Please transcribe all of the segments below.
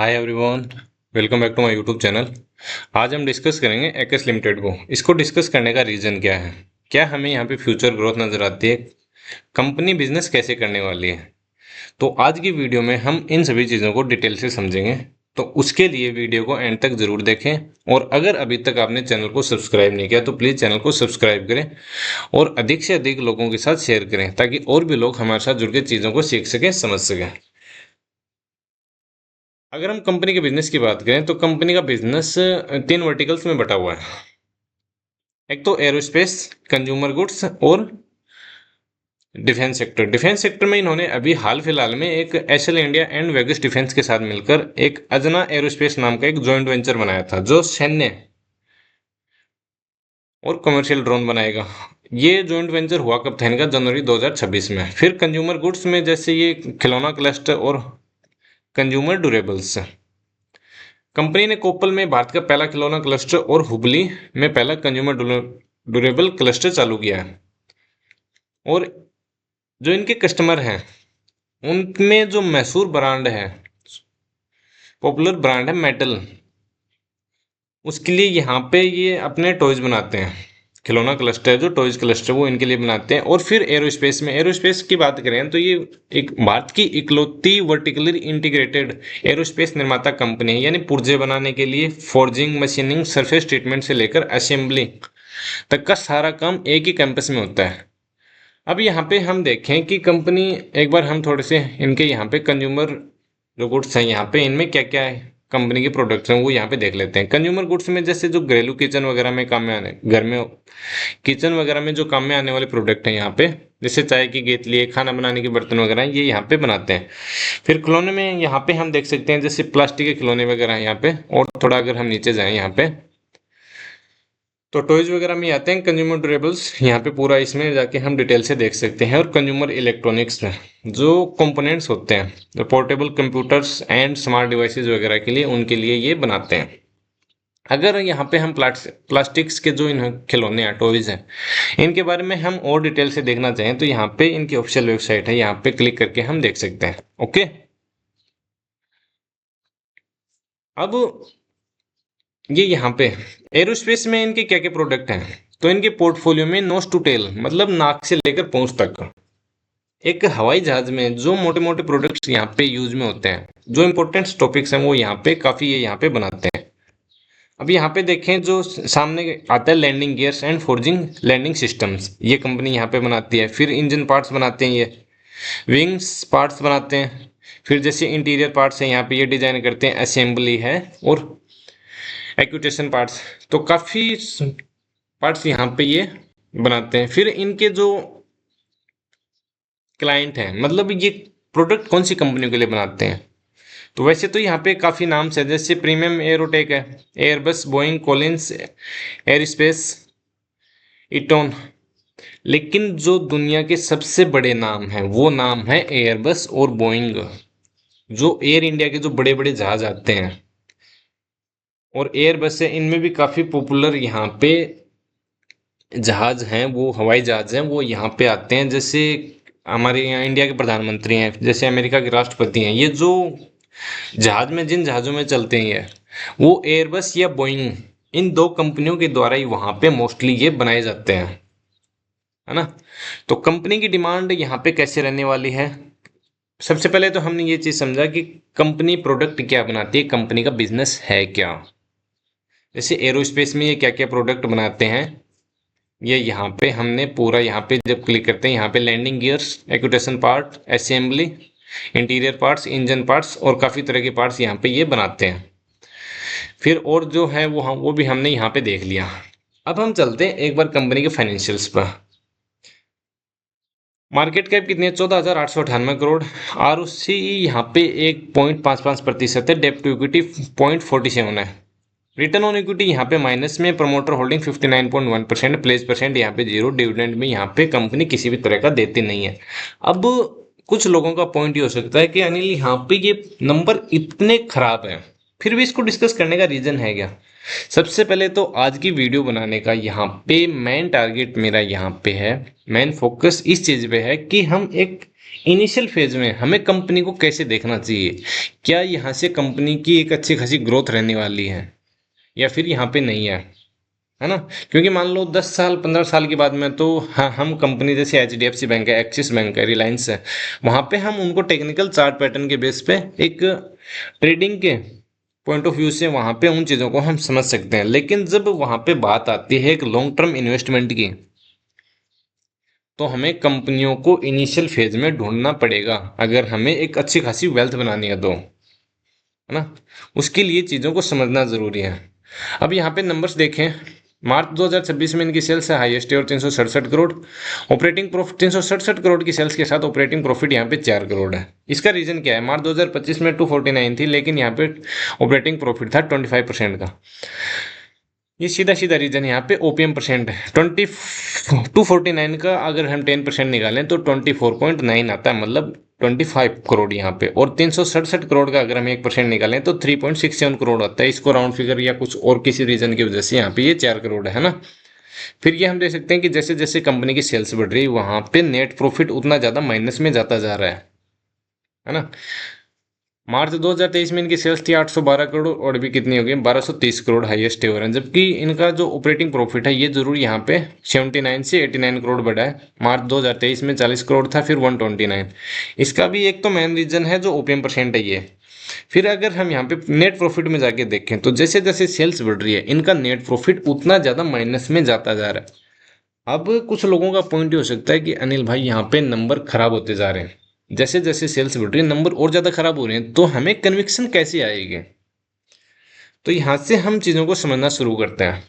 Hi everyone, welcome back to my YouTube channel. आज हम discuss करेंगे एक्स लिमिटेड को। इसको डिस्कस करने का रीज़न क्या है, क्या हमें यहाँ पे फ्यूचर ग्रोथ नज़र आती है, कंपनी बिजनेस कैसे करने वाली है। तो आज की वीडियो में हम इन सभी चीज़ों को डिटेल से समझेंगे। तो उसके लिए वीडियो को एंड तक ज़रूर देखें, और अगर अभी तक आपने चैनल को सब्सक्राइब नहीं किया तो प्लीज़ चैनल को सब्सक्राइब करें और अधिक से अधिक लोगों के साथ शेयर करें, ताकि और भी लोग हमारे साथ जुड़ के चीज़ों को सीख सकें, समझ सकें। अगर हम कंपनी के बिजनेस की बात करें तो कंपनी का बिजनेस तीन वर्टिकल्स में बटा हुआ है। एक तो एरोस्पेस, कंज्यूमर गुड्स और डिफेंस सेक्टर। डिफेंस सेक्टर में इन्होंने अभी हाल फिलहाल में एक SL India and Vegas Defence के साथ मिलकर एक अजना एरोस्पेस नाम का एक जॉइंट वेंचर बनाया था, जो सैन्य और कमर्शियल ड्रोन बनाएगा। ये जॉइंट वेंचर हुआ कब था इनका? जनवरी 2026 में। फिर कंज्यूमर गुड्स में जैसे ये खिलौना क्लस्टर और कंज्यूमर ड्यूरेबल्स। कंपनी ने कोप्पल में भारत का पहला खिलौना क्लस्टर और हुबली में पहला कंज्यूमर ड्यूरेबल क्लस्टर चालू किया है। और जो इनके कस्टमर हैं उनमें जो मशहूर ब्रांड है, पॉपुलर ब्रांड है मेटल, उसके लिए यहाँ पे ये अपने टॉयज बनाते हैं। खिलौना क्लस्टर जो टॉयज क्लस्टर वो इनके लिए बनाते हैं। और फिर एरोस्पेस में, एरोस्पेस की बात करें तो ये एक भारत की इकलौती वर्टिकली इंटीग्रेटेड एरोस्पेस निर्माता कंपनी है। यानी पुर्जे बनाने के लिए फोर्जिंग, मशीनिंग, सरफेस ट्रीटमेंट से लेकर असेंबली तक का सारा काम एक ही कैंपस में होता है। अब यहाँ पे हम देखें कि कंपनी, एक बार हम थोड़े से इनके यहाँ पे कंज्यूमर जो गुड्स हैं यहाँ पे इनमें क्या क्या है, कंपनी के प्रोडक्ट्स हैं वो यहाँ पे देख लेते हैं। कंज्यूमर गुड्स में जैसे जो घरेलू किचन वगैरह में काम में आने, घर में किचन वगैरह में जो काम में आने वाले प्रोडक्ट हैं यहाँ पे, जैसे चाय की केतली है, खाना बनाने के बर्तन वगैरह हैं, ये यहाँ पे बनाते हैं। फिर खिलौने में यहाँ पे हम देख सकते हैं जैसे प्लास्टिक के खिलौने वगैरह हैं यहाँ पे। और थोड़ा अगर हम नीचे जाएं यहाँ पे तो टॉयज वगैरह में आते हैं कंज्यूमर ड्यूरेबल्स। यहाँ पे पूरा इसमें जाके हम डिटेल से देख सकते हैं। और कंज्यूमर इलेक्ट्रॉनिक्स में जो कंपोनेंट्स होते हैं, जो portable computers and smart devices वगैरह के लिए, उनके लिए ये बनाते हैं। अगर यहाँ पे हम प्लास्टिक्स के जो इन खिलौने हैं, टॉयज हैं, इनके बारे में हम और डिटेल से देखना चाहें तो यहाँ पे इनकी ऑफिशियल वेबसाइट है, यहाँ पे क्लिक करके हम देख सकते हैं। ओके, अब ये यहाँ पे एरोस्पेस में इनके क्या क्या प्रोडक्ट हैं। तो इनके पोर्टफोलियो में नोज टू टेल, मतलब नाक से लेकर पूंछ तक, एक हवाई जहाज में जो मोटे मोटे प्रोडक्ट्स यहाँ पे यूज में होते हैं, जो इंपॉर्टेंट टॉपिक्स हैं वो यहाँ पे काफी ये यहाँ पे बनाते हैं। अब यहाँ पे देखें जो सामने आता है landing gears and forging landing systems, ये कंपनी यहाँ पे बनाती है। फिर इंजन पार्ट्स बनाते हैं, ये विंग्स पार्ट्स बनाते हैं। फिर जैसे इंटीरियर पार्ट्स हैं यहाँ पे ये डिजाइन करते हैं, असेंबली है और एक्यूटेशन पार्ट्स, तो काफ़ी पार्ट्स यहाँ पे ये बनाते हैं। फिर इनके जो क्लाइंट हैं, मतलब ये प्रोडक्ट कौन सी कंपनियों के लिए बनाते हैं, तो वैसे तो यहाँ पे काफ़ी नाम से, जैसे प्रीमियम एरोटेक है, एयरबस, बोइंग, कोलिंस एयरस्पेस, इटोन। लेकिन जो दुनिया के सबसे बड़े नाम हैं वो नाम है एयरबस और बोइंग। जो एयर इंडिया के जो बड़े बड़े जहाज आते हैं और एयरबस है, इनमें भी काफ़ी पॉपुलर यहाँ पे जहाज हैं, वो हवाई जहाज हैं, वो यहाँ पे आते हैं। जैसे हमारे यहाँ इंडिया के प्रधानमंत्री हैं, जैसे अमेरिका के राष्ट्रपति हैं, ये जो जहाज में, जिन जहाज़ों में चलते हैं ये, वो एयरबस या बोइंग, इन दो कंपनियों के द्वारा ही वहाँ पे मोस्टली ये बनाए जाते हैं, है ना। तो कंपनी की डिमांड यहाँ पे कैसे रहने वाली है? सबसे पहले तो हमने ये चीज़ समझा कि कंपनी प्रोडक्ट क्या बनाती है, कंपनी का बिजनेस है क्या। जैसे एरोस्पेस में ये क्या क्या प्रोडक्ट बनाते हैं, ये यहाँ पे हमने पूरा, यहाँ पे जब क्लिक करते हैं यहाँ पे landing gears, actuation part, assembly, interior parts, engine parts और काफ़ी तरह के पार्ट्स यहाँ पे ये बनाते हैं। फिर और जो है वो भी हमने यहाँ पे देख लिया। अब हम चलते हैं एक बार कंपनी के फाइनेंशियल्स पर। मार्केट कैप कितनी है? 14,898 करोड़। आर ओ सी यहाँ पे 1.55% है। डेप्ट टू इक्विटी 0.47 है। रिटर्न ऑन इक्विटी यहाँ पे माइनस में। Promoter holding 59.1%। प्लेस परसेंट यहाँ पे 0। डिविडेंड में यहाँ पे कंपनी किसी भी तरह का देती नहीं है। अब कुछ लोगों का पॉइंट ये हो सकता है कि अनिल यहाँ पे ये नंबर इतने खराब हैं, फिर भी इसको डिस्कस करने का रीजन है क्या? सबसे पहले तो आज की वीडियो बनाने का यहाँ पे मेन टारगेट मेरा यहाँ पे है, मेन फोकस इस चीज़ पे है कि हम एक इनिशियल फेज में हमें कंपनी को कैसे देखना चाहिए, क्या यहाँ से कंपनी की एक अच्छी खासी ग्रोथ रहने वाली है या फिर यहाँ पे नहीं है ना। क्योंकि मान लो 10 साल 15 साल के बाद में तो हाँ, हम कंपनी जैसे HDFC बैंक है, एक्सिस बैंक है, रिलायंस है, वहां पे हम उनको टेक्निकल चार्ट पैटर्न के बेस पे एक ट्रेडिंग के पॉइंट ऑफ व्यू से वहां पे उन चीजों को हम समझ सकते हैं। लेकिन जब वहां पे बात आती है एक लॉन्ग टर्म इन्वेस्टमेंट की, तो हमें कंपनियों को इनिशियल फेज में ढूंढना पड़ेगा अगर हमें एक अच्छी खासी वेल्थ बनानी है तो, है ना। उसके लिए चीज़ों को समझना ज़रूरी है। अब यहाँ पे नंबर्स देखें, मार्च 2026 में इनकी सेल्स है हाईएस्ट है और 367 करोड़। ऑपरेटिंग प्रॉफिट 367 करोड़ की सेल्स के साथ ऑपरेटिंग प्रॉफिट यहाँ पे 4 करोड़ है। इसका रीजन क्या है, मार्च 2025 में 249 थी, लेकिन यहाँ पे ऑपरेटिंग प्रॉफिट था 25% का। ये सीधा सीधा रीजन यहाँ पे ओपीएम परसेंट है। 249 का अगर हम 10% निकालें तो 24.9 आता है, मतलब 25 करोड़ यहाँ पे। और 367 करोड़ का अगर हम 1% निकालें तो 3.67 करोड़ आता है। इसको राउंड फिगर या कुछ और किसी रीजन की वजह से यहाँ पे ये 4 करोड़ है ना। फिर ये हम देख सकते हैं कि जैसे जैसे कंपनी की सेल्स बढ़ रही है वहां पे नेट प्रॉफिट उतना ज्यादा माइनस में जाता जा रहा है ना। मार्च 2023 में इनकी सेल्स थी 812 करोड़ और अभी कितनी हो गई 1230 करोड़, हाईएस्ट एवर है। जबकि इनका जो ऑपरेटिंग प्रॉफिट है ये जरूर यहाँ पे 79 से 89 करोड़ बढ़ा है। मार्च 2023 में 40 करोड़ था, फिर 129। इसका भी एक तो मेन रीजन है जो ओपीएम परसेंट है ये। फिर अगर हम यहाँ पे नेट प्रॉफिट में जाके देखें तो जैसे जैसे सेल्स बढ़ रही है इनका नेट प्रॉफिट उतना ज्यादा माइनस में जाता जा रहा है। अब कुछ लोगों का पॉइंट हो सकता है कि अनिल भाई यहाँ पे नंबर खराब होते जा रहे हैं, जैसे जैसे सेल्स बढ़ रही है नंबर और ज्यादा खराब हो रहे हैं, तो हमें कन्विक्शन कैसे आएगी। तो यहां से हम चीजों को समझना शुरू करते हैं।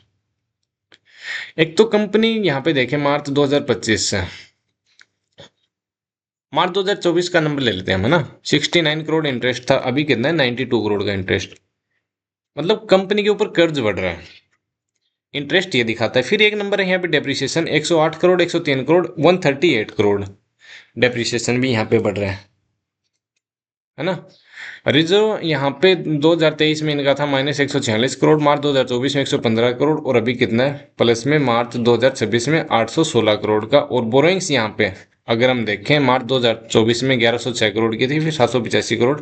एक तो कंपनी यहाँ पे देखें मार्च 2025 से मार्च 2024 का नंबर ले लेते हैं हम, है ना। 69 करोड़ इंटरेस्ट था, अभी कितना है 92 करोड़ का इंटरेस्ट। मतलब कंपनी के ऊपर कर्ज बढ़ रहा है, इंटरेस्ट ये दिखाता है। फिर एक नंबर है यहाँ पे डेप्रिसिएशन 108 करोड़, 103 करोड़, 138 करोड़ डेप्रिसिएशन भी यहाँ पे बढ़ रहा है ना। रिजर्व यहाँ पे 2023 में इनका था -146 करोड़, मार्च 2024 में 115 करोड़ और अभी कितना है प्लस में मार्च 2026 में 816 करोड़ का। और बोरोइंग्स यहाँ पे अगर हम देखें मार्च 2024 में 1106 करोड़ की थी, फिर 785 करोड़,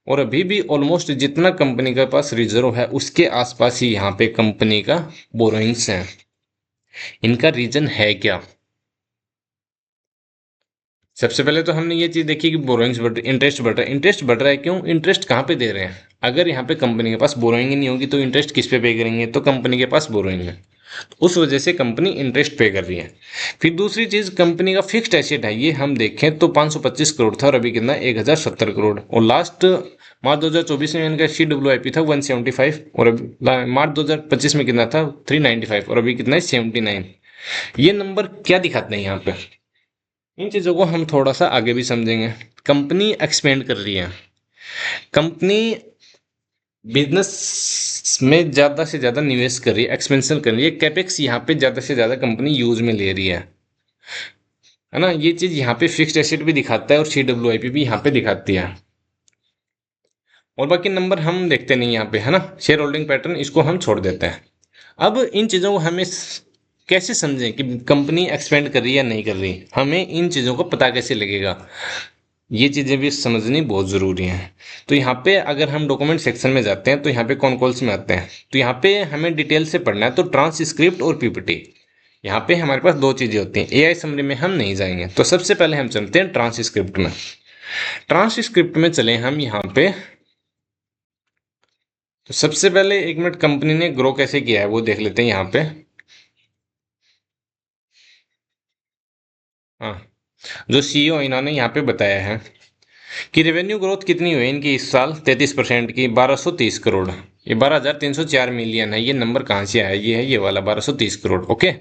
और अभी भी ऑलमोस्ट जितना कंपनी के पास रिजर्व है उसके आसपास ही यहाँ पे कंपनी का बोरोइंग्स है। इनका रीजन है क्या। सबसे पहले तो हमने ये चीज देखी कि बोरोइंग्स बढ़ रही, इंटरेस्ट बढ़ रहा है। इंटरेस्ट बढ़ रहा है क्यों, इंटरेस्ट कहाँ पे दे रहे हैं। अगर यहाँ पे कंपनी के पास बोरोइंग ही नहीं होगी तो इंटरेस्ट किस पे पे करेंगे, तो कंपनी के पास बोरोइंग है, तो उस वजह से कंपनी इंटरेस्ट पे कर रही है। फिर दूसरी चीज कंपनी का फिक्स्ड एसेट है, ये हम देखें तो 525 करोड़ था और अभी कितना 1070 करोड़। और लास्ट मार्च 2024 में इनका CWIP था 175 और अभी मार्च 2025 में कितना था 395 और अभी कितना है 79। ये नंबर क्या दिखाते हैं यहाँ पे, इन चीज़ों को हम थोड़ा सा आगे भी समझेंगे। कंपनी एक्सपेंड कर रही है, कंपनी बिजनेस में ज़्यादा से ज़्यादा निवेश कर रही है, एक्सपेंशन कर रही है, कैपेक्स यहाँ पे ज़्यादा से ज़्यादा कंपनी यूज में ले रही है ना। ये चीज़ यहाँ पे फिक्स्ड एसेट भी दिखाता है और CWIP भी यहाँ पे दिखाती है। और बाकी नंबर हम देखते नहीं यहाँ पे, है ना। शेयर होल्डिंग पैटर्न इसको हम छोड़ देते हैं। अब इन चीज़ों को हमें कैसे समझें कि कंपनी एक्सपेंड कर रही है या नहीं कर रही, हमें इन चीज़ों को पता कैसे लगेगा, ये चीज़ें भी समझनी बहुत ज़रूरी हैं। तो यहाँ पे अगर हम डॉक्यूमेंट सेक्शन में जाते हैं तो यहाँ पे कौन कॉल्स में आते हैं, तो यहाँ पे हमें डिटेल से पढ़ना है तो ट्रांसक्रिप्ट और PPT। यहाँ पे हमारे पास दो चीज़ें होती हैं, AI समरी में हम नहीं जाएंगे। तो सबसे पहले हम चलते हैं ट्रांसक्रिप्ट में। ट्रांसक्रिप्ट में चले हम यहाँ पे, तो सबसे पहले 1 मिनट कंपनी ने ग्रो कैसे किया है वो देख लेते हैं यहाँ पे। हाँ, जो CEO इन्होंने यहाँ पे बताया है कि रेवेन्यू ग्रोथ कितनी हुई इनकी इस साल 33% की 1230 करोड़। ये 12,304 मिलियन है। ये नंबर कहाँ से आया, ये है ये वाला 1230 करोड़। ओके।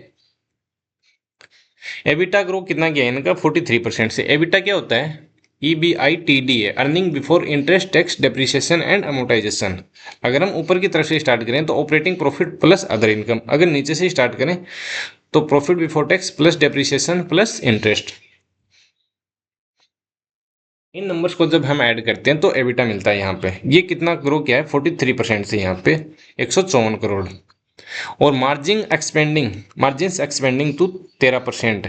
एबिटा ग्रो कितना किया है इनका 43% से। एबिटा क्या होता है, EBITD है, earning before interest tax depreciation and amortization. अगर हम ऊपर की तरफ से स्टार्ट करें तो operating profit plus other income, अगर नीचे से स्टार्ट करें तो profit before tax plus depreciation plus interest. इन नंबर्स को जब हम ऐड करते हैं तो एबिटा मिलता है यहाँ पे। ये कितना ग्रो किया है 43% से यहाँ पे 154 करोड़। और margin expanding to 13%।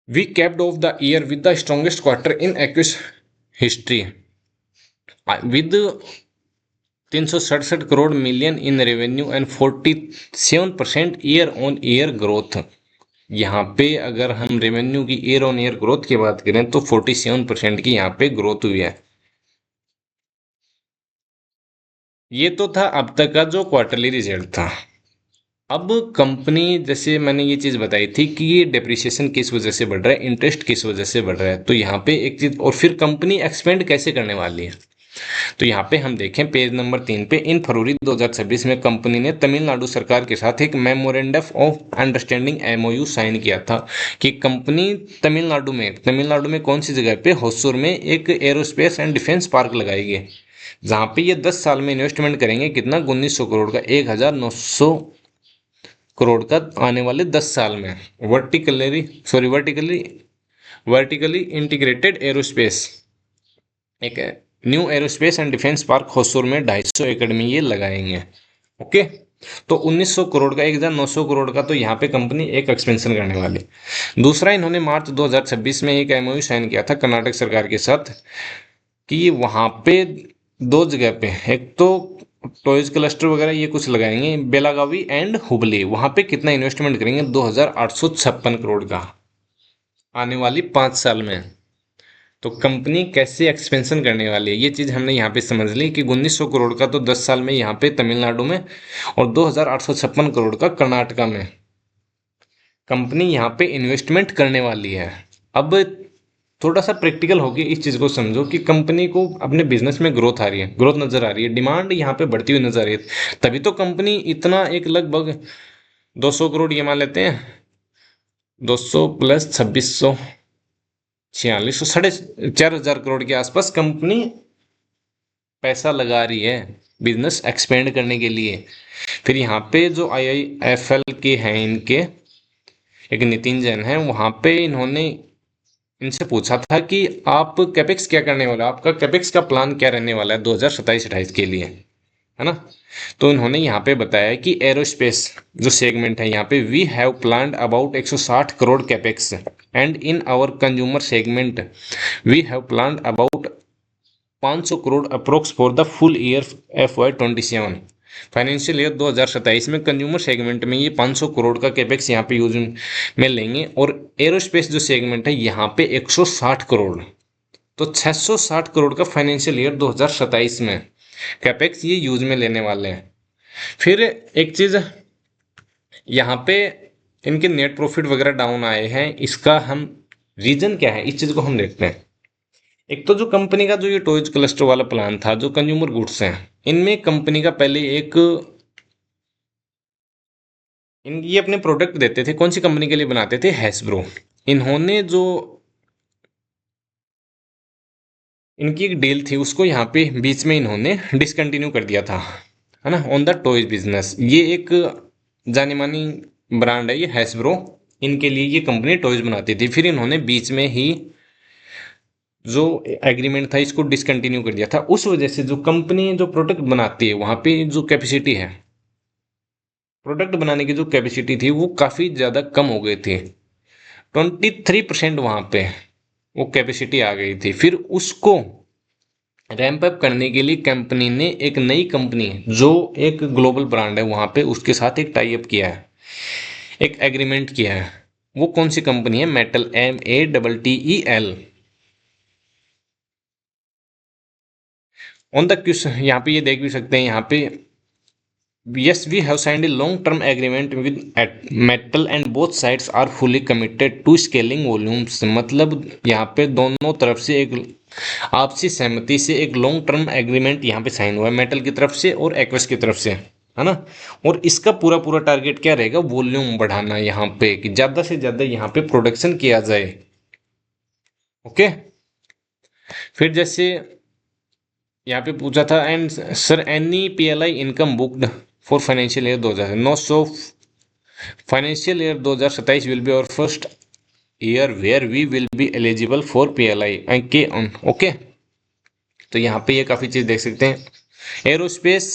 We capped off the year with the strongest quarter in Aequs history with 367 crore million in revenue and 47% year on year growth. यहाँ पे अगर हम रेवेन्यू की ईयर ऑन ईयर ग्रोथ की बात करें तो 47% की यहाँ पे ग्रोथ हुई है। ये तो था अब तक का जो क्वार्टरली रिजल्ट था। अब कंपनी, जैसे मैंने ये चीज़ बताई थी कि ये डेप्रिसिएशन किस वजह से बढ़ रहा है, इंटरेस्ट किस वजह से बढ़ रहा है, तो यहाँ पे एक चीज़, और फिर कंपनी एक्सपेंड कैसे करने वाली है। तो यहाँ पे हम देखें पेज नंबर 3 पे, इन फरवरी 2026 में कंपनी ने तमिलनाडु सरकार के साथ एक memorandum of understanding MOU sign किया था कि कंपनी तमिलनाडु में कौन सी जगह पे, होसुर में एक एरोस्पेस एंड डिफेंस पार्क लगाएगी, जहाँ पे ये 10 साल में इन्वेस्टमेंट करेंगे कितना, 1900 करोड़ का, 1900 करोड़ का आने वाले 10 साल में। वर्टिकली इंटीग्रेटेड एरोस्पेस, एक new aerospace and defence park Hosur में 250 एकड़ में ये लगाएंगे। ओके, तो 1900 करोड़ का, 1900 करोड़ का तो यहाँ पे कंपनी एक एक्सपेंशन करने वाली। दूसरा, इन्होंने मार्च 2026 में एक एमओयू साइन किया था कर्नाटक सरकार के साथ कि वहाँ पे दो जगह पे, एक तो टॉयज क्लस्टर वगैरह ये कुछ लगाएंगे, बेलागावी एंड हुबली, वहाँ पे कितना इन्वेस्टमेंट करेंगे, 2856 करोड़ का आने वाली 5 साल में। तो कंपनी कैसे एक्सपेंशन करने वाली है, ये चीज़ हमने यहाँ पे समझ ली कि 1900 करोड़ का तो 10 साल में यहाँ पे तमिलनाडु में, और 2856 करोड़ का कर्नाटका में कंपनी यहाँ पे इन्वेस्टमेंट करने वाली है। अब थोड़ा सा प्रैक्टिकल होके इस चीज़ को समझो कि कंपनी को अपने बिजनेस में ग्रोथ आ रही है, ग्रोथ नजर आ रही है, डिमांड यहाँ पे बढ़ती हुई नजर आ रही है, तभी तो कंपनी इतना, एक लगभग 200 करोड़ ये मान लेते हैं, 200 प्लस 2600, 4600, 4500 करोड़ के आसपास कंपनी पैसा लगा रही है बिजनेस एक्सपेंड करने के लिए। फिर यहाँ पे जो IIFL के हैं, इनके एक नितिन जैन है, वहाँ पे इन्होंने इनसे पूछा था कि आप कैपेक्स क्या करने वाला, आपका कैपेक्स का प्लान क्या रहने वाला है 2027-28 के लिए, है ना। तो इन्होंने यहाँ पे बताया कि एरोस्पेस जो सेगमेंट है, यहाँ पे we have planned about 160 crore capex, and in our consumer segment we have planned about 500 crore approx for the full year FY27। Financial year 2027 में कंज्यूमर सेगमेंट में ये 500 करोड़ का कैपेक्स यहाँ पे यूज में लेंगे, और एरोस्पेस जो सेगमेंट है यहाँ पे 160 करोड़, तो 660 करोड़ का फाइनेंशियल ईयर 2027 में कैपेक्स ये यूज में लेने वाले हैं। फिर एक चीज़ यहाँ पे, इनके नेट प्रॉफिट वगैरह डाउन आए हैं, इसका हम रीजन क्या है, इस चीज़ को हम देखते हैं। एक तो जो कंपनी का जो ये टॉयज क्लस्टर वाला प्लान था, जो कंज्यूमर गुड्स हैं, इनमें कंपनी का पहले एक, ये अपने प्रोडक्ट देते थे, कौन सी कंपनी के लिए बनाते थे, हैस्ब्रो। इन्होंने जो इनकी एक डील थी उसको यहाँ पे बीच में इन्होंने डिसकंटिन्यू कर दिया था, है ना, ऑन द टॉयज बिजनेस। ये एक जानी मानी ब्रांड है ये हैस्ब्रो, इनके लिए ये कंपनी टॉयज बनाती थी, फिर इन्होंने बीच में ही जो एग्रीमेंट था इसको डिसकंटिन्यू कर दिया था। उस वजह से जो कंपनी जो प्रोडक्ट बनाती है वहाँ पे जो कैपेसिटी है, प्रोडक्ट बनाने की जो कैपेसिटी थी वो काफ़ी ज़्यादा कम हो गई थी, 23% वहाँ पे वो कैपेसिटी आ गई थी। फिर उसको रैंप अप करने के लिए कंपनी ने एक नई कंपनी जो एक ग्लोबल ब्रांड है वहाँ पे उसके साथ एक टाई अप किया है, एक एग्रीमेंट किया है। वो कौन सी कंपनी है, metal, METTEL। On the question यहाँ पे ये देख भी सकते हैं, यहाँ पे yes we have signed a long term agreement with metal and both sides are fully committed to scaling volumes। मतलब यहाँ पे दोनों तरफ से एक आपसी सहमति से एक लॉन्ग टर्म एग्रीमेंट यहाँ पे साइन हुआ है, मेटल की तरफ से और एक्वस की तरफ से, है ना। और इसका पूरा पूरा टारगेट क्या रहेगा, वॉल्यूम बढ़ाना यहाँ पे, कि ज़्यादा से ज़्यादा यहाँ पे प्रोडक्शन किया जाए। ओके, फिर जैसे यहाँ पे पूछा था, and sir any PLI income booked for financial year 2009, financial year 2027 will be और first year where we will be eligible for PLI के ओके। तो यहाँ पे ये काफ़ी चीज़ देख सकते हैं। Aerospace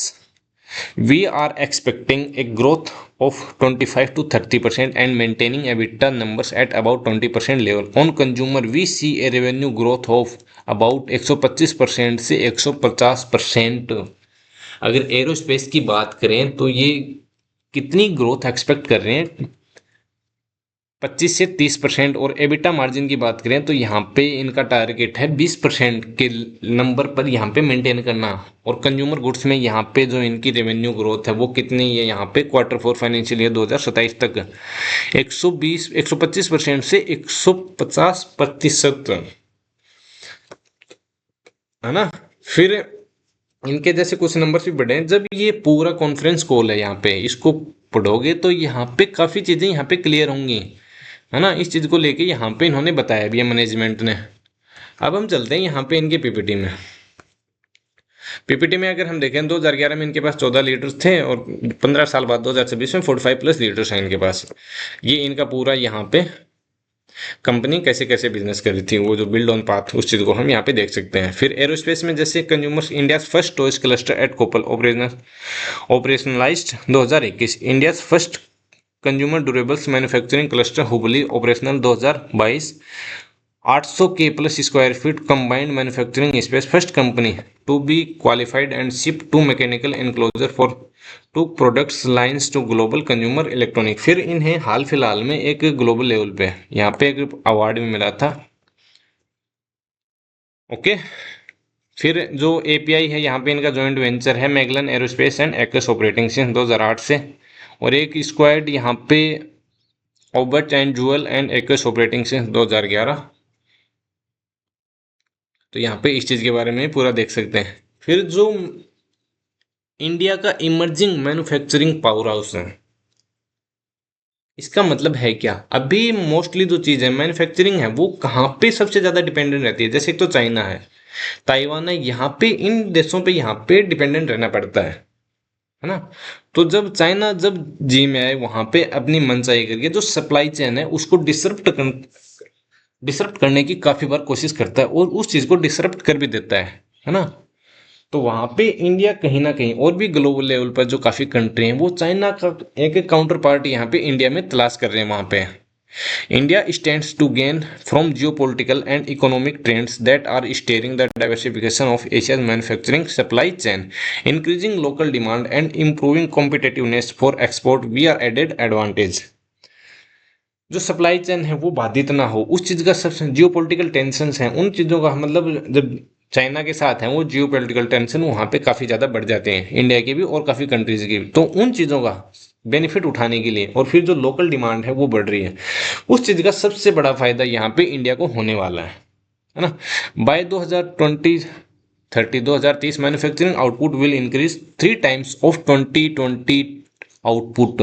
We are expecting a growth of 25 to 30% and maintaining EBITDA numbers at about 20% level. On consumer, we see a revenue growth of about 125% से 150%. अगर एरोस्पेस की बात करें तो ये कितनी ग्रोथ एक्सपेक्ट कर रहे हैं, 25 से 30%. और एबिटा मार्जिन की बात करें तो यहाँ पे इनका टारगेट है 20% के नंबर पर यहाँ पे मेंटेन करना. और कंज्यूमर गुड्स में यहाँ पे जो इनकी रेवेन्यू ग्रोथ है वो कितनी है, यहाँ पे Q4 फाइनेंशियल ईयर 2027 तक 125% से 150%, है ना. फिर इनके जैसे कुछ नंबर्स भी बढ़े हैं. जब ये पूरा कॉन्फ्रेंस कॉल है यहाँ पे इसको पढ़ोगे तो यहाँ पे काफ़ी चीज़ें यहाँ पे क्लियर होंगी, है ना. इस चीज़ को लेके यहाँ पे इन्होंने बताया भी है मैनेजमेंट ने. अब हम चलते हैं यहाँ पे इनके पीपीटी में. पीपीटी में अगर हम देखें 2011 में इनके पास 14 लीडर्स थे और 15 साल बाद 2026 में 45+ लीडर्स हैं इनके पास. ये इनका पूरा यहाँ पे कंपनी कैसे कैसे बिजनेस कर रही थी, वो जो बिल्ड ऑन पाथ, उस चीज़ को हम यहाँ पे देख सकते हैं. फिर एरोस्पेस में जैसे consumers India first toys cluster at Koppal operationalized 2021. India first consumer durables manufacturing cluster Hubli operational 2022. 800 के plus square feet combined manufacturing space. First company to be qualified and ship to mechanical enclosure for two products lines to global consumer electronic. फिर इन्हें हाल फिलहाल में एक global level पे यहाँ पे एक अवार्ड भी मिला था. ओके. फिर जो एपीआई है यहाँ पे इनका जॉइंट वेंचर है Magellan Aerospace and X operating since 2008 से. और एक स्क्वाड यहाँ पे Obert and Jewel and X operating since 2011. तो यहाँ पे इस चीज़ के बारे में पूरा देख सकते हैं. फिर जो इंडिया का इमर्जिंग मैन्युफैक्चरिंग पावर हाउस है, इसका मतलब है क्या. अभी मोस्टली जो चीज़ है मैन्युफैक्चरिंग है वो कहाँ पे सबसे ज़्यादा डिपेंडेंट रहती है. जैसे एक तो चाइना है, ताइवान है, यहाँ पे इन देशों पे यहाँ पे डिपेंडेंट रहना पड़ता है ना. तो जब चाइना जब जी में आए वहाँ पे अपनी मनचाही करके जो सप्लाई चेन है उसको डिसरप्ट करने की काफ़ी बार कोशिश करता है और उस चीज़ को डिसरप्ट कर भी देता है ना. तो वहाँ पे इंडिया कहीं ना कहीं और भी ग्लोबल लेवल पर जो काफ़ी कंट्री हैं वो चाइना का एक एक काउंटर पार्ट यहाँ पे इंडिया में तलाश कर रहे हैं. वहाँ पे India stands to gain from geopolitical and economic trends that are steering the diversification of Asia's manufacturing supply chain, increasing local demand and improving competitiveness for export. We are added advantage. जो supply chain है वो बाधित ना हो, उस चीज़ का सबसे geopolitical tension है उन चीज़ों का, मतलब जब चाइना के साथ हैं वो जियोपॉलिटिकल टेंशन वहाँ पे काफ़ी ज़्यादा बढ़ जाते हैं इंडिया के भी और काफ़ी कंट्रीज़ के भी. तो उन चीज़ों का बेनिफिट उठाने के लिए और फिर जो लोकल डिमांड है वो बढ़ रही है, उस चीज़ का सबसे बड़ा फायदा यहाँ पे इंडिया को होने वाला है ना. By 2030 manufacturing output will increase 3 times of 2020 output.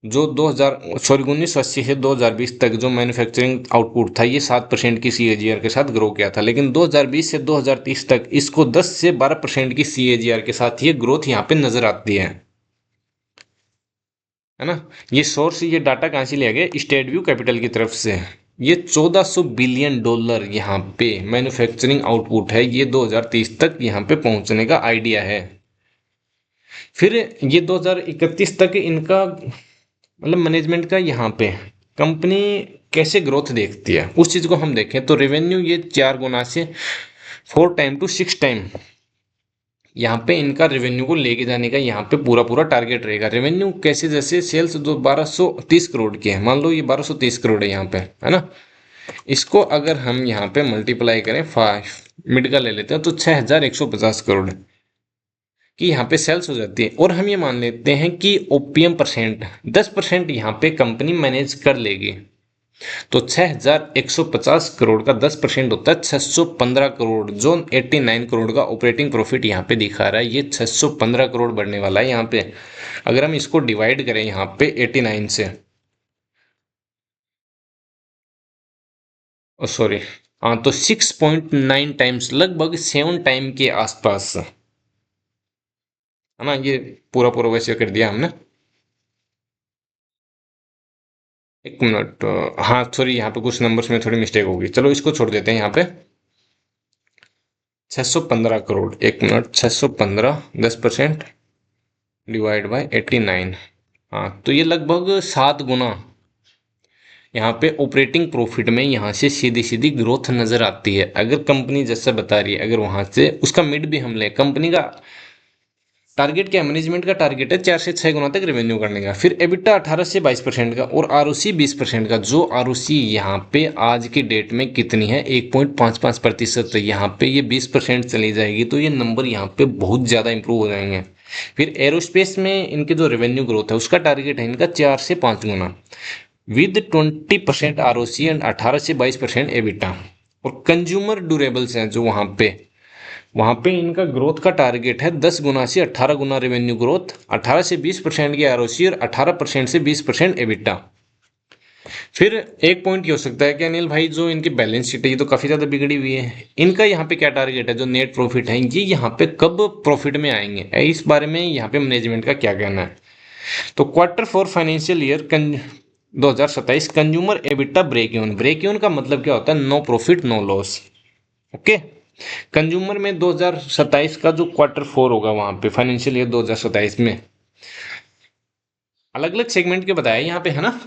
जो 1980 से 2020 तक जो मैन्युफैक्चरिंग आउटपुट था ये 7% की सीएजीआर के साथ ग्रो किया था, लेकिन 2020 से 2030 तक इसको 10 से 12% की सीएजीआर के साथ ये ग्रोथ यहाँ पे नजर आती है ना. ये सोर्स, ये डाटा कहाँ से लिया गया, स्टेट व्यू कैपिटल की तरफ से. ये $1400 बिलियन यहाँ पे मैन्युफैक्चरिंग आउटपुट है, ये 2030 तक यहाँ पे पहुंचने का आइडिया है. फिर ये 2031 तक इनका मतलब मैनेजमेंट का यहाँ पे कंपनी कैसे ग्रोथ देखती है उस चीज़ को हम देखें तो रेवेन्यू ये 4 गुना से 4 टाइम टू 6 टाइम यहाँ पे इनका रेवेन्यू को लेके जाने का यहाँ पे पूरा पूरा टारगेट रहेगा. रेवेन्यू कैसे, जैसे सेल्स जो 1230 करोड़ की है, मान लो ये 1230 करोड़ है यहाँ पे, है ना. इसको अगर हम यहाँ पे मल्टीप्लाई करें 5 मिड का ले लेते हैं तो 6150 करोड़ कि यहाँ पे सेल्स हो जाती है. और हम ये मान लेते हैं कि ओपीएम परसेंट 10% यहाँ पे कंपनी मैनेज कर लेगी, तो 6150 करोड़ का 10% होता है 615 करोड़, जो 89 करोड़ का ऑपरेटिंग प्रॉफिट यहाँ पे दिखा रहा है. ये 615 करोड़ बढ़ने वाला है यहाँ पे. अगर हम इसको डिवाइड करें यहाँ पे 89 से, सॉरी हाँ, तो 6.9 टाइम्स, लगभग 7 टाइम के आसपास, है ना. ये पूरा पूरा वैसे कर दिया हमने. एक मिनट, हाँ सॉरी, यहाँ पे कुछ नंबर्स में थोड़ी मिस्टेक होगी, चलो इसको छोड़ देते हैं. यहाँ पे 615 करोड़, एक मिनट, 615 10%, डिवाइड बाय 89। हाँ, तो ये लगभग 7 गुना यहाँ पे ऑपरेटिंग प्रॉफिट में यहाँ से सीधी सीधी ग्रोथ नजर आती है। अगर कंपनी जैसा बता रही है, अगर वहां से उसका मिड भी हम ले, कंपनी का टारगेट क्या, मैनेजमेंट का टारगेट है 4 से 6 गुना तक रेवेन्यू करने का। फिर एबिटा 18 से 22% का और आरओसी 20% का। जो आरओसी यहाँ पे आज की डेट में कितनी है, 1.55%। यहाँ पे ये 20% चली जाएगी तो ये नंबर यहाँ पे बहुत ज़्यादा इंप्रूव हो जाएंगे। फिर एरोस्पेस में इनके जो रेवेन्यू ग्रोथ है उसका टारगेट है इनका 4 से 5 गुना विद 20% आरओसी एंड 18 से 22% एबिटा। और कंज्यूमर ड्यूरेबल्स हैं जो वहां पे इनका ग्रोथ का टारगेट है 10 गुना से 18 गुना रेवेन्यू ग्रोथ, 18 से 20% की आरओसी और 18% से 20% एबिटा। फिर एक पॉइंट ये हो सकता है कि अनिल भाई जो इनकी बैलेंस शीट है ये तो काफी ज्यादा बिगड़ी हुई है, इनका यहाँ पे क्या टारगेट है, जो नेट प्रॉफिट है ये यहाँ पे कब प्रॉफिट में आएंगे, इस बारे में यहाँ पे मैनेजमेंट का क्या कहना है। तो Q4 financial year 2027 consumer EBITDA break even. Break even का मतलब क्या होता है, no profit no loss. Okay, consumer में 2027 का जो Q4 होगा वहां पे फाइनेंशियल ईयर 2027 में अलग अलग सेगमेंट के बताया यहाँ पे, है ना।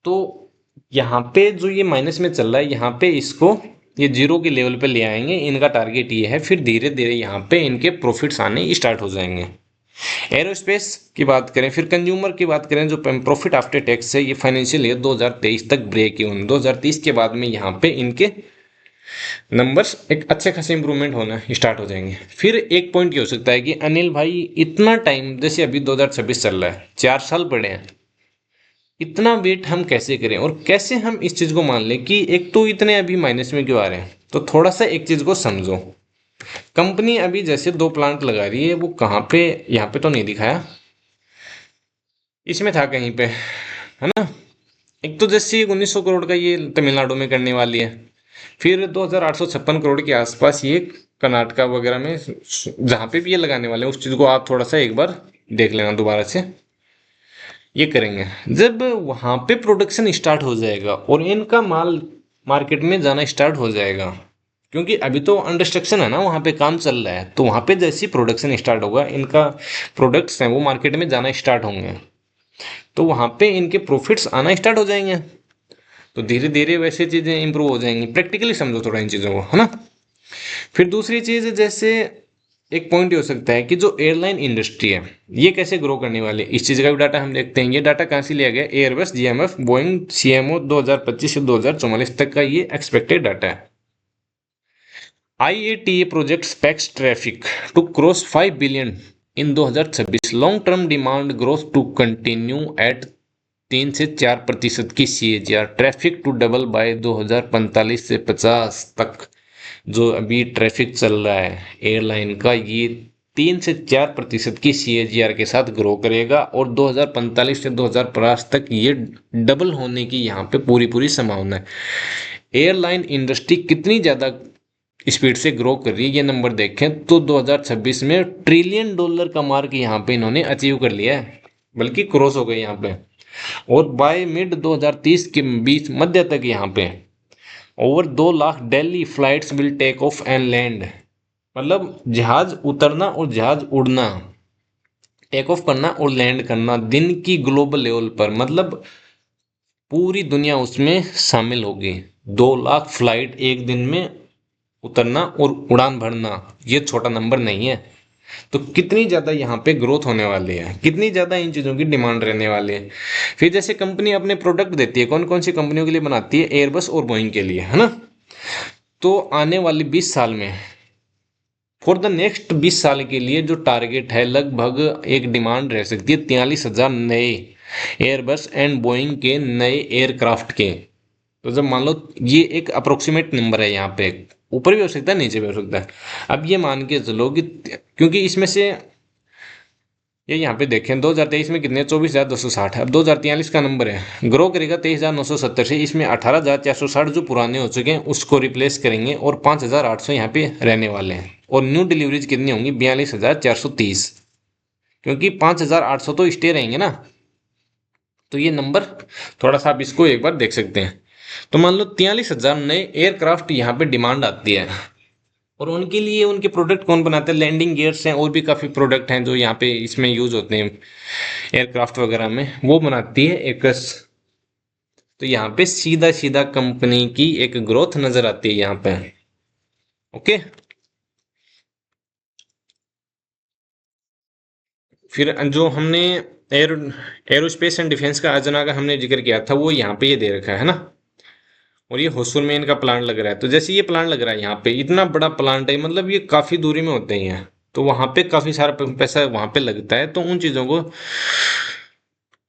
तो यहाँ पे जो ये माइनस में चल रहा है, यहाँ पे इसको ये जीरो के लेवल पे ले आएंगे, इनका टारगेट ये है। फिर धीरे धीरे यहाँ पे इनके प्रॉफिट्स आने स्टार्ट हो जाएंगे। एरोस्पेस की बात करें, फिर कंज्यूमर की बात करें, जो प्रॉफिट आफ्टर टैक्स है ये फाइनेंशियल ईयर 2023 तक ब्रेक इवन। 2030 के बाद में यहाँ पे इनके नंबर्स एक अच्छे खासे इंप्रूवमेंट होना स्टार्ट हो जाएंगे। फिर एक पॉइंट ये हो सकता है कि अनिल भाई इतना टाइम, जैसे अभी 2026 चल रहा है, 4 साल पड़े हैं, इतना वेट हम कैसे करें और कैसे हम इस चीज को मान लें कि एक तो इतने अभी माइनस में क्यों आ रहे हैं। तो थोड़ा सा एक चीज को समझो, कंपनी अभी जैसे 2 प्लांट लगा रही है, वो कहाँ पे, यहाँ पे तो नहीं दिखाया, इसमें था कहीं पे, है ना। एक तो जैसे 1900 करोड़ का ये तमिलनाडु में करने वाली है, फिर 2856 करोड़ के आसपास ये कर्नाटका वगैरह में, जहाँ पे भी ये लगाने वाले हैं उस चीज को आप थोड़ा सा एक बार देख लेना दोबारा से। ये करेंगे जब वहां पे प्रोडक्शन स्टार्ट हो जाएगा और इनका माल मार्केट में जाना स्टार्ट हो जाएगा, क्योंकि अभी तो अंडरस्ट्रक्शन है ना, वहां पे काम चल रहा है, तो वहां पे जैसे ही प्रोडक्शन स्टार्ट होगा, इनका प्रोडक्ट्स हैं वो मार्केट में जाना स्टार्ट होंगे, तो वहां पे इनके प्रॉफिट्स आना स्टार्ट हो जाएंगे। तो धीरे धीरे वैसे चीजें इंप्रूव हो जाएंगी। प्रैक्टिकली समझो थोड़ा इन चीजों को, है ना। फिर दूसरी चीज, जैसे एक पॉइंट ये हो सकता है कि जो एयरलाइन इंडस्ट्री है ये कैसे ग्रो करने वाली है, इस चीज का भी डाटा हम देखते हैं। ये डाटा कहाँ से लिया गया, एयरबस, जीएमएफ, बोइंग, सीएमओ 2025 से 2044 तक का ये एक्सपेक्टेड डाटा है। IATA projects PAX traffic to cross 5 billion in 2026. Long term demand growth to continue at 3 से 4% की CAGR। Traffic to double by 2045 से 50 तक। जो अभी ट्रैफिक चल रहा है एयरलाइन का, ये 3 से 4% की CAGR के साथ ग्रो करेगा और 2045 से 2050 तक ये डबल होने की यहाँ पे पूरी पूरी संभावना है। एयरलाइन इंडस्ट्री कितनी ज़्यादा स्पीड से ग्रो कर रही है, ये नंबर देखें तो 2026 में $1 ट्रिलियन का मार्क यहाँ पे इन्होंने अचीव कर लिया है, बल्कि क्रॉस हो गए यहाँ पे। और बाय मिड 2030 के बीच मध्य तक यहाँ पे over 2 lakh daily flights will take off and land. मतलब जहाज उतरना और जहाज उड़ना, टेक ऑफ करना और लैंड करना दिन की ग्लोबल लेवल पर, मतलब पूरी दुनिया उसमें शामिल होगी। 2 लाख फ्लाइट एक दिन में उतरना और उड़ान भरना, ये छोटा नंबर नहीं है। तो कितनी ज़्यादा यहाँ पे ग्रोथ होने वाली है, कितनी ज़्यादा इन चीज़ों की डिमांड रहने वाली है। फिर जैसे कंपनी अपने प्रोडक्ट देती है, कौन कौन सी कंपनियों के लिए बनाती है, एयरबस और बोइंग के लिए, है ना। तो आने वाले 20 साल में, फॉर द नेक्स्ट 20 साल के लिए जो टारगेट है, लगभग एक डिमांड रह सकती है 43,000 नए एयरबस एंड बोइंग के नए एयरक्राफ्ट के। तो जब मान लो, ये एक अप्रोक्सीमेट नंबर है, यहाँ पे ऊपर भी हो सकता है नीचे भी हो सकता है। अब ये मान के चलो कि, क्योंकि इसमें से ये यहाँ पे देखें 2023 में कितने, 24,260 है। अब 2043 का नंबर है, ग्रो करेगा 23,970 से। इसमें 18,460 जो पुराने हो चुके हैं उसको रिप्लेस करेंगे और 5,800 यहाँ पे रहने वाले हैं। और न्यू डिलीवरीज कितनी होंगी, 42,430, क्योंकि 5,800 तो स्टे रहेंगे ना। तो ये नंबर थोड़ा सा आप इसको एक बार देख सकते हैं। तो मान लो 43,000 नए एयरक्राफ्ट यहाँ पे डिमांड आती है। और उनके लिए उनके प्रोडक्ट कौन बनाते हैं? लैंडिंग गियर्स हैं और भी काफ़ी प्रोडक्ट हैं जो यहाँ पे इसमें यूज होते हैं एयरक्राफ्ट वगैरह में, वो बनाती है एकस। तो यहाँ पे सीधा सीधा कंपनी की एक ग्रोथ नजर आती है यहाँ पे। ओके। फिर जो हमने एरो एरोस्पेस एंड डिफेंस का अजना का हमने जिक्र किया था, वो यहाँ पे ये दे रखा है ना। और ये होसुर में इनका प्लांट लग रहा है, तो जैसे ये प्लांट लग रहा है यहाँ पे, इतना बड़ा प्लांट है, मतलब ये काफी दूरी में होते ही हैं, तो वहां पे काफी सारा पैसा वहां पे लगता है, तो उन चीजों को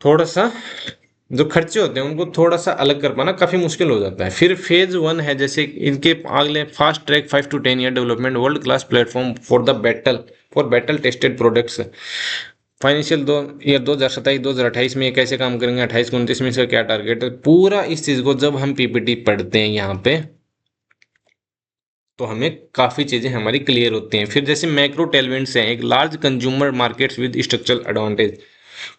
थोड़ा सा, जो खर्चे होते हैं उनको थोड़ा सा अलग कर पाना काफी मुश्किल हो जाता है। फिर फेज वन है, जैसे इनके अगले fast track 5 to 10 year development world class platform for battle tested products. Financial दो ईयर 2027-2028 में ये कैसे काम करेंगे, 28-29 में इसका क्या टारगेट है, पूरा इस चीज को जब हम पीपीटी पढ़ते हैं यहाँ पे, तो हमें काफी चीजें हमारी क्लियर होती हैं। फिर जैसे मैक्रो टेलविंड्स हैं, एक large consumer markets with structural advantage,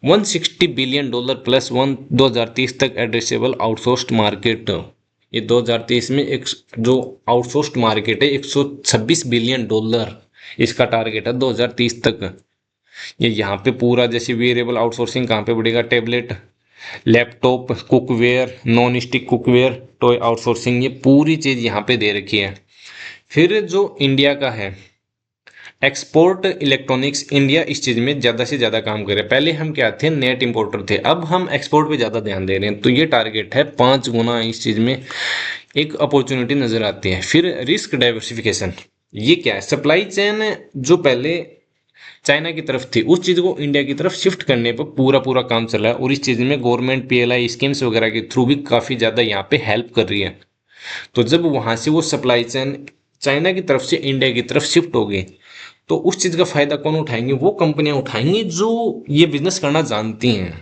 $160 billion plus 2030 तक एड्रेसेबल आउटसोर्स्ड मार्केट। ये 2030 में एक जो आउटसोर्स्ड मार्केट है, $126 बिलियन इसका टारगेट है 2030 तक। ये यहाँ पे पूरा जैसे वेरिएबल आउटसोर्सिंग कहाँ पे बढ़ेगा, tablet, laptop, cookware, non stick cookware, toy outsourcing, ये पूरी चीज यहाँ पे दे रखी है। फिर जो इंडिया का है एक्सपोर्ट इलेक्ट्रॉनिक्स, इंडिया इस चीज में ज्यादा से ज्यादा काम कर रहे हैं। पहले हम क्या थे, नेट इंपोर्टर थे, अब हम एक्सपोर्ट पे ज्यादा ध्यान दे रहे हैं, तो ये टारगेट है 5 गुना इस चीज में एक अपॉर्चुनिटी नजर आती है। फिर रिस्क डाइवर्सिफिकेशन, ये क्या है, सप्लाई चेन जो पहले चाइना की तरफ थी, उस चीज को इंडिया की तरफ शिफ्ट करने पर पूरा पूरा काम चल रहा है, और इस चीज में गवर्नमेंट पीएलआई स्कीम्स वगैरह के थ्रू भी काफी ज्यादा यहाँ पे हेल्प कर रही है। तो जब वहां से वो सप्लाई चेन चाइना की तरफ से इंडिया की तरफ शिफ्ट हो गई, तो उस चीज का फायदा कौन उठाएंगे, वो कंपनियां उठाएंगी जो ये बिजनेस करना जानती हैं,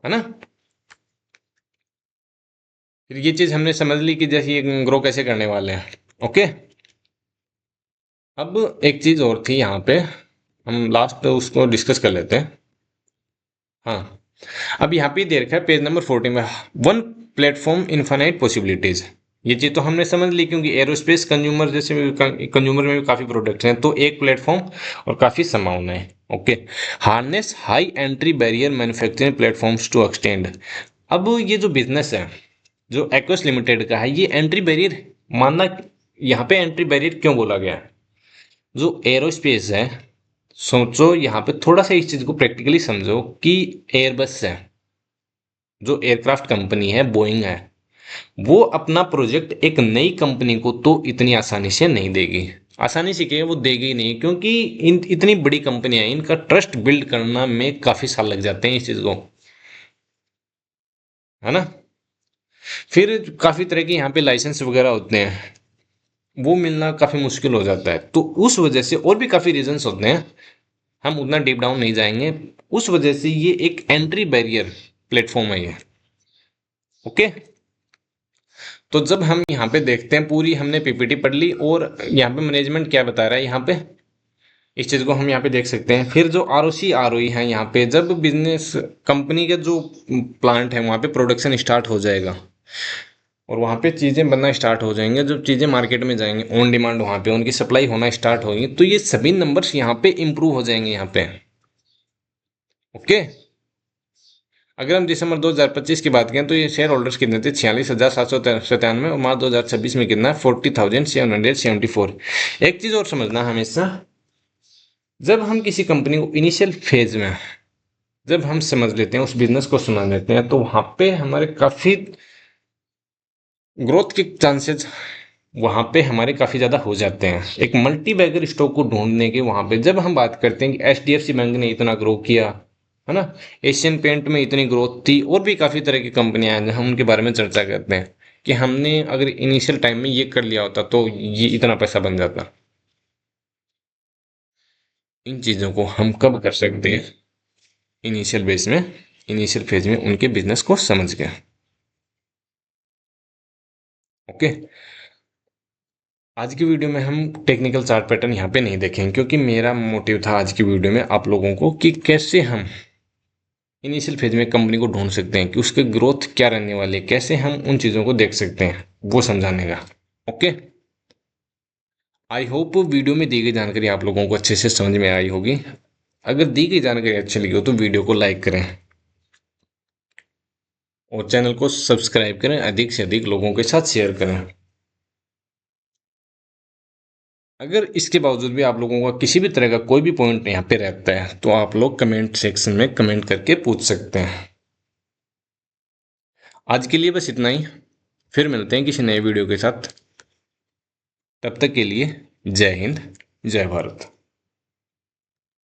है ना। फिर ये चीज हमने समझ ली कि जैसे ये ग्रो कैसे करने वाले हैं। ओके। अब एक चीज और थी यहाँ पे, हम लास्ट उसको डिस्कस कर लेते हैं। हाँ, अब यहाँ पे दे रखा है पेज नंबर 14 में, वन प्लेटफॉर्म इनफाइनाइट पॉसिबिलिटीज। ये चीज तो हमने समझ ली, क्योंकि एरोस्पेस कंज्यूमर जैसे कंज्यूमर में भी काफी प्रोडक्ट्स हैं, तो एक प्लेटफॉर्म और काफी संभावनाएं। Okay. Harness high entry barrier manufacturing platforms to extend. अब ये जो बिजनेस है जो एक्वस लिमिटेड का है, ये एंट्री बैरियर मानना, यहाँ पे एंट्री बैरियर क्यों बोला गया है, जो एरोस्पेस है, सोचो यहाँ पे थोड़ा सा इस चीज को प्रैक्टिकली समझो कि एयरबस है, जो एयरक्राफ्ट कंपनी है, बोइंग है, वो अपना प्रोजेक्ट एक नई कंपनी को तो इतनी आसानी से नहीं देगी। आसानी से क्या, वो देगी ही नहीं, क्योंकि इतनी बड़ी कंपनियां हैं, इनका ट्रस्ट बिल्ड करना में काफी साल लग जाते हैं इस चीज को, है ना। फिर काफी तरह के यहाँ पे लाइसेंस वगैरह होते हैं, वो मिलना काफी मुश्किल हो जाता है, तो उस वजह से और भी काफी रीजंस होते हैं, हम उतना डीप डाउन नहीं जाएंगे। उस वजह से ये एक एंट्री बैरियर प्लेटफॉर्म है ये। ओके। तो जब हम यहाँ पे देखते हैं, पूरी हमने पीपीटी पढ़ ली, और यहाँ पे मैनेजमेंट क्या बता रहा है यहाँ पे, इस चीज को हम यहाँ पे देख सकते हैं। फिर जो आरओसी आरओई है यहाँ पे, जब बिजनेस कंपनी के जो प्लांट है वहाँ पे प्रोडक्शन स्टार्ट हो जाएगा, और वहाँ पे चीजें बनना स्टार्ट हो जाएंगे, जब चीजें मार्केट में जाएंगी ऑन डिमांड, वहाँ पे उनकी सप्लाई होना स्टार्ट होगी, तो ये सभी नंबर्स यहाँ पे इंप्रूव हो जाएंगे यहाँ पे। ओके। अगर हम दिसंबर 2025 की बात करें, तो ये शेयर होल्डर्स कितने थे, 46,797, और मार्च 2026 में कितना है, 40,774। एक चीज और समझना हमेशा, जब हम किसी कंपनी को इनिशियल फेज में जब हम समझ लेते हैं, उस बिजनेस को समझ लेते हैं, तो वहां पे हमारे काफी ग्रोथ के चांसेस वहां पे हमारे काफी ज्यादा हो जाते हैं। एक मल्टी बैगर स्टॉक को ढूंढने के वहां पे जब हम बात करते हैं कि एचडीएफसी बैंक ने इतना ग्रो किया, है ना, एशियन पेंट में इतनी ग्रोथ थी, और भी काफी तरह की कंपनियां हैं, हम उनके बारे में चर्चा करते हैं कि हमने अगर इनिशियल टाइम में ये कर लिया होता तो ये इतना पैसा बन जाता। इन चीजों को हम कब कर सकते हैं, इनिशियल बेस में, इनिशियल फेज में उनके बिजनेस को समझ के। ओके। आज की वीडियो में हम टेक्निकल चार्ट पैटर्न यहाँ पे नहीं देखेंगे, क्योंकि मेरा मोटिव था आज की वीडियो में आप लोगों को कि कैसे हम इनिशियल फेज में कंपनी को ढूंढ सकते हैं, कि उसके ग्रोथ क्या रहने वाली है, कैसे हम उन चीज़ों को देख सकते हैं, वो समझाने का। ओके। आई होप वीडियो में दी गई जानकारी आप लोगों को अच्छे से समझ में आई होगी। अगर दी गई जानकारी अच्छी लगी हो तो वीडियो को लाइक करें और चैनल को सब्सक्राइब करें, अधिक से अधिक लोगों के साथ शेयर करें। अगर इसके बावजूद भी आप लोगों का किसी भी तरह का कोई भी पॉइंट यहाँ पे रहता है तो आप लोग कमेंट सेक्शन में कमेंट करके पूछ सकते हैं। आज के लिए बस इतना ही, फिर मिलते हैं किसी नए वीडियो के साथ। तब तक के लिए जय हिंद, जय भारत।